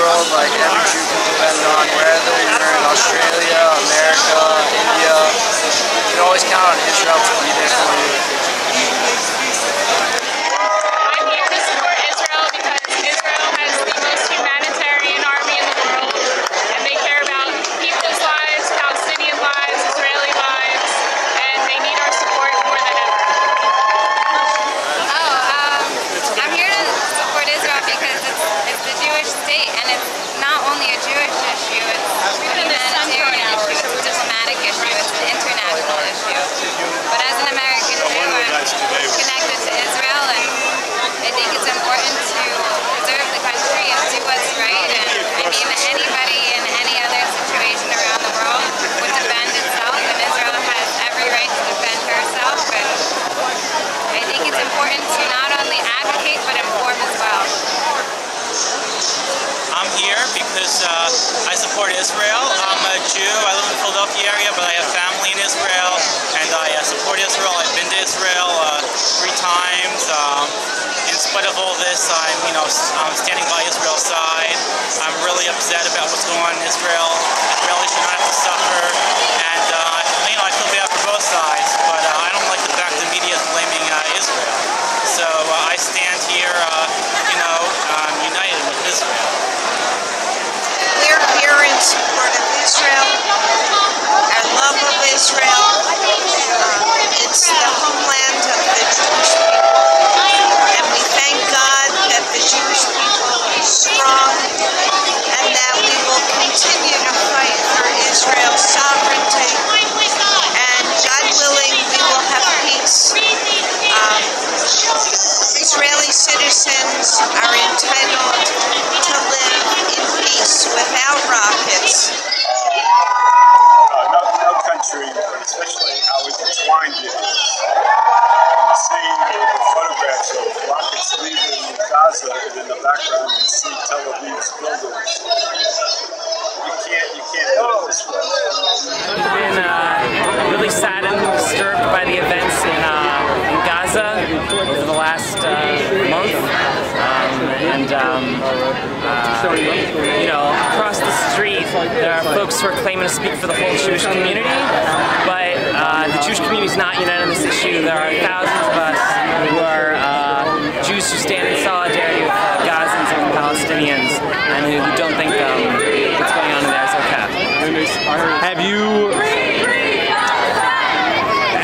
world, like every Jew can depend on, whether you're in Australia, America, India. You can always count on Israel to be there for you. I'm here to support Israel because Israel has the most humanitarian army in the world, and they care about people's lives, Palestinian lives, Israeli lives, and they need our support more than ever. I'm here to support Israel because it's the Jewish state, and it's not only a Jewish issue, it's a humanitarian issue, it's a diplomatic issue, it's an international issue. But as an American Jew, I'm connected to Israel, and I think it's important to preserve the country and do what's right. And I mean, anybody in any other situation around the world would defend itself, and Israel has every right to defend herself. And I think it's important to not only advocate but inform as well. I'm here because I support Israel. I'm a Jew. I live in the Philadelphia area, but I have family in Israel, and I support Israel. I've been to Israel 3 times. In spite of all this, I'm standing by Israel's side. I'm really upset about what's going on in Israel. Israelis should not have to suffer, and I feel bad for both sides. But I don't like the fact the media is blaming Israel. So I stand here, united with Israel. We're here in support of Israel, our love of Israel. It's the homeland of the Jewish people, and we thank God that the Jewish people are strong and that we will continue to fight for Israel's sovereignty, and God willing, we will have peace. Israeli citizens are entitled to live in peace without rockets. No country, especially how intertwined it is. You see the photographs of rockets leaving Gaza, and in the background you see Tel Aviv's buildings. You can't do it this way. I've been really saddened and disturbed by the events in Gaza over the last month, across the street there are folks who are claiming to speak for the whole Jewish community, but the Jewish community is not united on this issue. There are thousands of us who are Jews who stand in solidarity with Gazans and Palestinians, and who don't think what's going on in there is okay.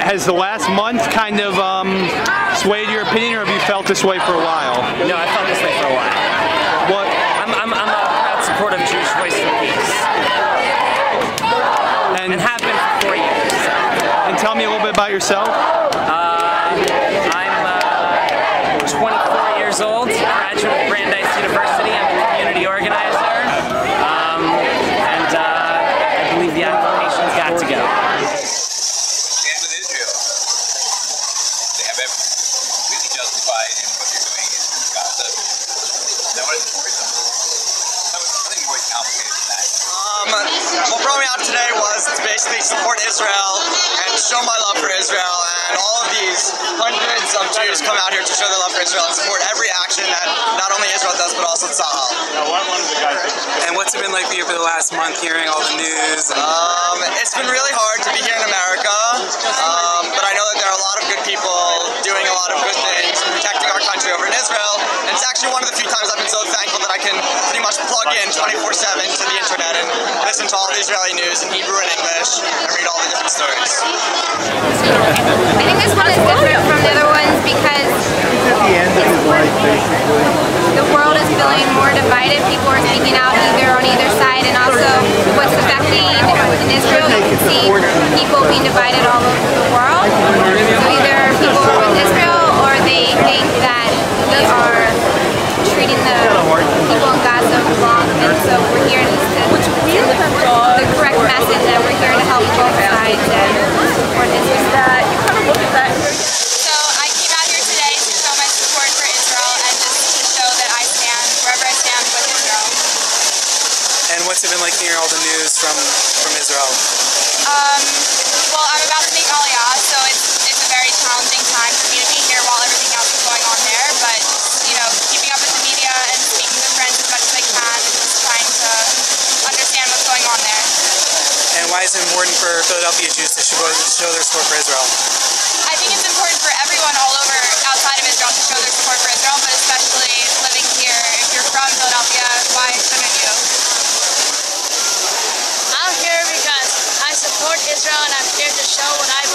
Has the last month kind of swayed your opinion, or have you felt this way for a while? No, I felt this way for a while. What? I'm a proud supporter of Jewish Voice for Peace, and have been for 4 years. And tell me a little bit about yourself. I'm 24 years old, graduate of Brandeis University. I'm a community organizer, and I believe the application's got to go. What brought me out today was to basically support Israel and show my love for Israel, and all of these hundreds of Jews come out here to show their love for Israel and support every action that not only Israel does but also Tzahal. And what's it been like for you for the last month, hearing all the news? It's been really hard to be here in America, but I know that there are a lot of good people doing a lot of good things and protecting our country over in Israel, and it's actually one of the few times I've been so thankful that I can pretty much plug in 24/7 to the internet and listen to all the Israeli news in Hebrew and English and read all the different stories. I think this one is different from the other ones because the world is feeling more divided. People are speaking out on either side, and also what's affecting in Israel, you can see people being divided all over the world. So either people are with Israel or they think that we are treating the people in Gaza wrong, and so we're here to send the correct message that we're here to help both sides and support Israel. So I came out here today to show my support for Israel and just to show that I stand wherever I stand with Israel. And what's it been like hearing all the news from Israel? Well, I'm about to make Aliyah, so it's a very challenging time for me to be here while everything else is going on there. But keeping up with the media and speaking to friends as much as I can, and just trying it important for Philadelphia Jews to show their support for Israel? I think it's important for everyone all over outside of Israel to show their support for Israel, but especially living here. If you're from Philadelphia, why shouldn't you? I'm here because I support Israel and I'm here to show what I